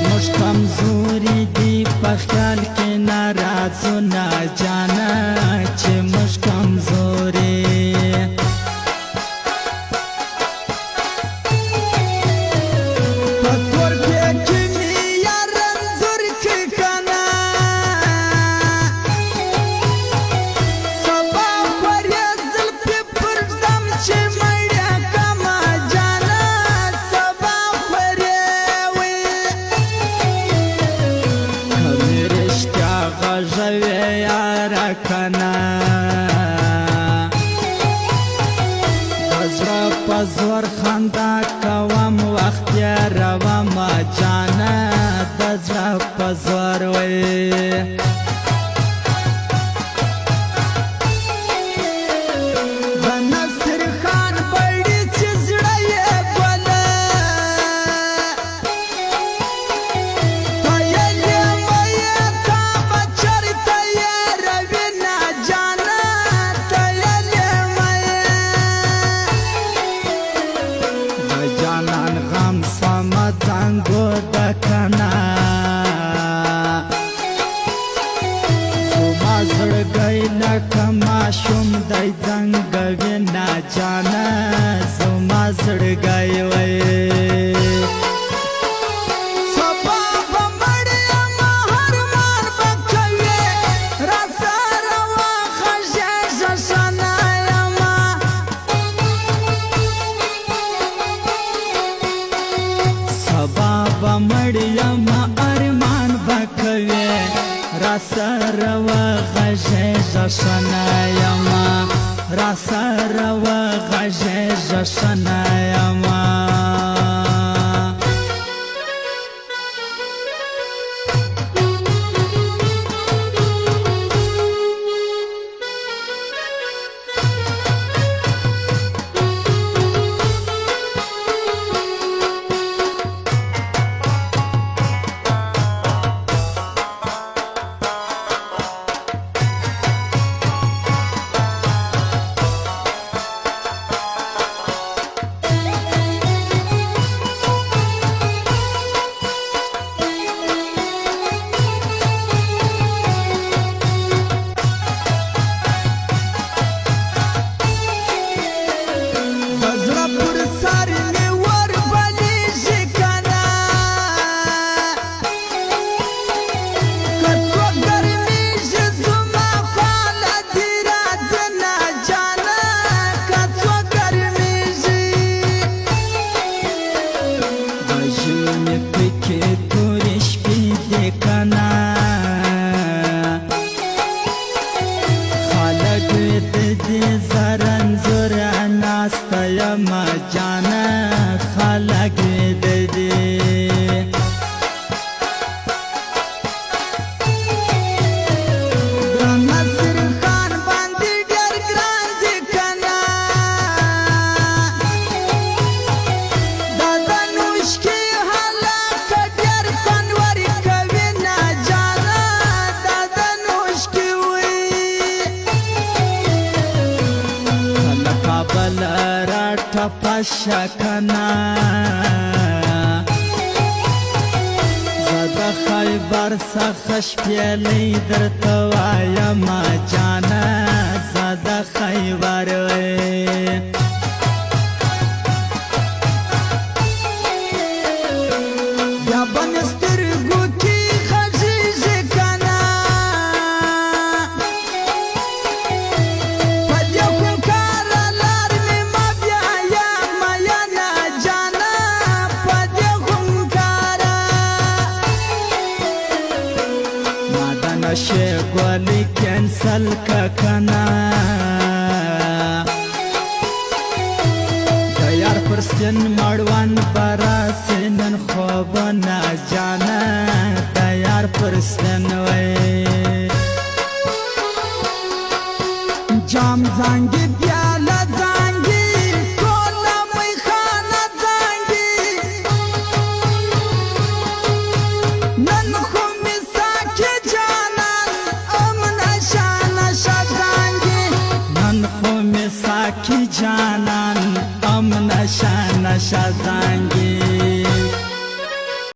موږ کمزوري دي په خیال کې ناراضونه جانه چې موږ کمزوري په زور خندا کوم وخت تېروم جانه د زړه په زور وې د نصر خان بړي چې زړه یې ګله تیلې مې تا به چېرته یېروینه جانه تیلې جانان غم سم زنګو د کنا زما زړګی لکه ماشوم دی زنګوي نه جانه زما زړګی وی مړیم ارمان بکوي را سره وغږې ژښنه یم را سره وغږې ژښنه یم جانه خلق د دې نصر خان باندې ډېر ګران دي کنه دا د نوشکي حالات ډېر تنور کوي نه جانه دا د نوشکي وي کله کابل پشکنا زده خیبر څخه شپېلې درته وایم جانه زده خیبر بیا به مې سترګو کې خږېږي کنه په دې خونکاره لار مې مه بیایه مینه جانه په دې خونکاره ما د نشې ګولې کینسل که کنه د یار پر سپین مړوند به راسې نن خوبونه جانه د یار پر سپین وی جام زنګي پیاله زنګي ټوله میخانه زنګي نن خو مې ساکي جانان ام نشه نشه زنګي نن خو مې ساکي جانان ام نشه نشه زنګي